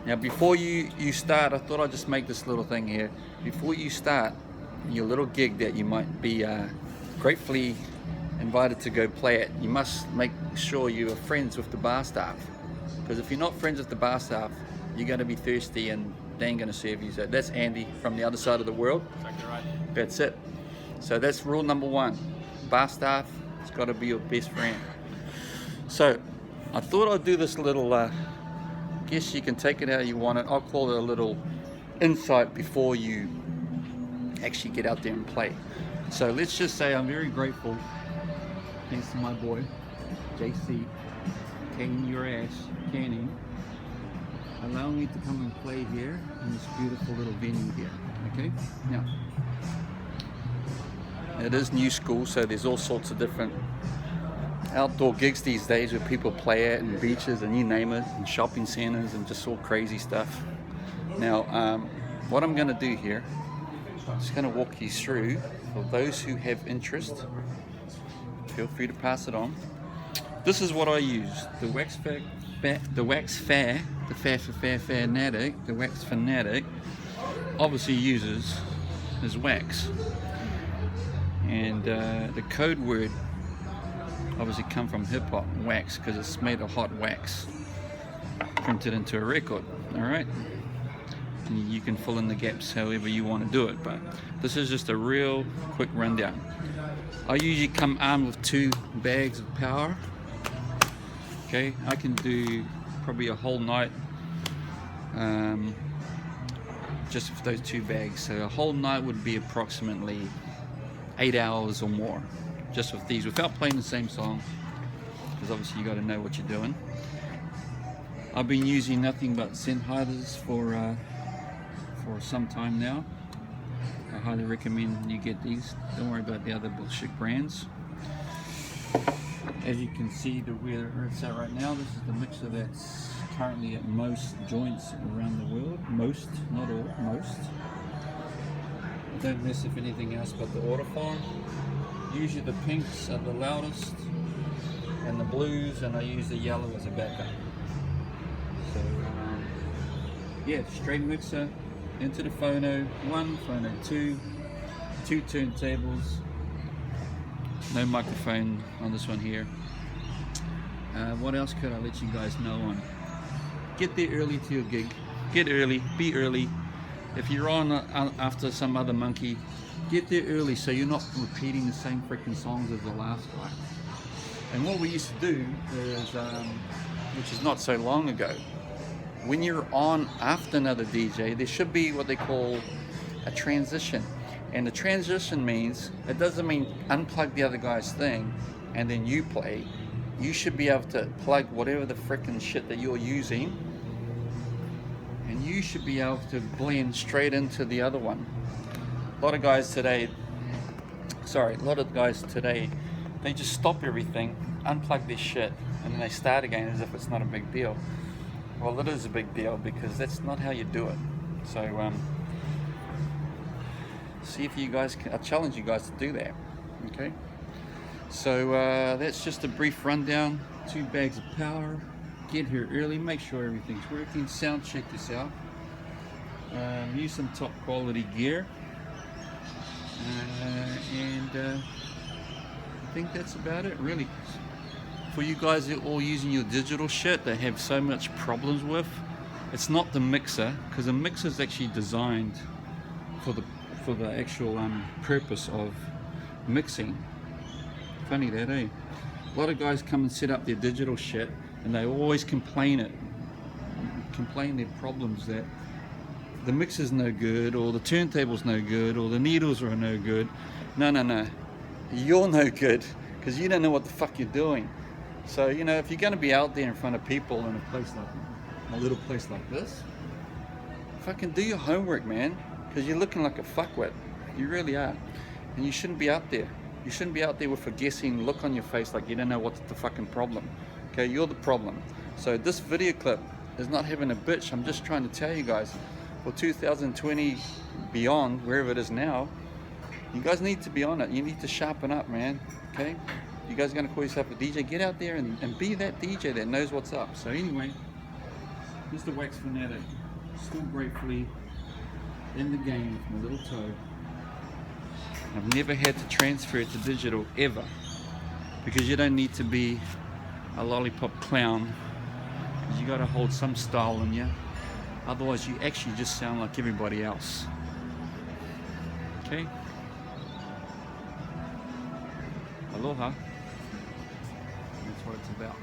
Now before you start, I thought I'd just make this little thing here. Before you start your little gig that you might be gratefully invited to go play it, you must make sure you are friends with the bar staff. Because if you're not friends with the bar staff, you're going to be thirsty and they ain't going to serve you. So that's Andy from the other side of the world. Exactly right. That's it. So that's rule number one. Bar staff, it's got to be your best friend. So I thought I'd do this little, guess you can take it how you want it. I'll call it a little insight before you actually get out there and play. So let's just say I'm very grateful, thanks to my boy, JC, canning your ass, canning, allowing me to come and play here in this beautiful little venue here. Okay, now it is new school, so there's all sorts of different outdoor gigs these days where people play at, and beaches and you name it, and shopping centers and just all crazy stuff. Now what I'm going to do here, I'm just going to walk you through. For those who have interest, feel free to pass it on. This is what I use. The Waxxfanatic obviously uses his wax, and the code word obviously come from hip hop, wax, because it's made of hot wax printed into a record. All right, and you can fill in the gaps however you want to do it, but this is just a real quick rundown. I usually come armed with 2 bags of power. Okay, I can do probably a whole night just with those 2 bags. So a whole night would be approximately 8 hours or more just with these, without playing the same song, because obviously you got to know what you're doing. I've been using nothing but Sennheisers for some time now. I highly recommend you get these. Don't worry about the other bullshit brands. As you can see, the where it's at right now, this is the mixer that's currently at most joints around the world. Most, not all, most. I don't mess with anything else but the autophone. Usually the pinks are the loudest, and the blues, and I use the yellow as a backup. So yeah, straight mixer into the phono 1, phono 2, 2 turntables. No microphone on this one here. What else could I let you guys know on? Get there early to your gig. Get early, be early. If you're on after some other monkey, get there early so you're not repeating the same freaking songs as the last guy. And what we used to do is, which is not so long ago, when you're on after another DJ, there should be what they call a transition. And the transition means, it doesn't mean unplug the other guy's thing and then you play. You should be able to plug whatever the frickin' shit that you're using, and you should be able to blend straight into the other one. A lot of guys today, they just stop everything, unplug their shit, and then they start again as if it's not a big deal. Well, it is a big deal, because that's not how you do it. So see if you guys can, I challenge you guys to do that. Okay, so that's just a brief rundown. 2 bags of power, get here early, make sure everything's working, sound check yourself, use some top quality gear, and I think that's about it really. For you guys that are all using your digital shit that have so much problems with, it's not the mixer, because the mixer is actually designed for the actual purpose of mixing. Funny that, eh? A lot of guys come and set up their digital shit and they always complain their problems that the mixer's no good, or the turntable's no good, or the needles are no good. No, you're no good, because you don't know what the fuck you're doing. So, you know, if you're going to be out there in front of people in a place like a little place like this, fucking do your homework, man, because you're looking like a fuckwit. You really are. And you shouldn't be out there. You shouldn't be out there with a guessing look on your face like you don't know what's the fucking problem. Okay, you're the problem. So this video clip is not having a bitch. I'm just trying to tell you guys, for 2020 beyond, wherever it is now, you guys need to be on it. You need to sharpen up, man. Okay, you guys are going to call yourself a DJ, get out there and be that DJ that knows what's up. So anyway, Mr. Waxxfanatic, still gratefully in the game with my little toe. I've never had to transfer it to digital ever, because you don't need to be a lollipop clown, because you got to hold some style in you, otherwise you actually just sound like everybody else. Okay? Aloha. That's what it's about.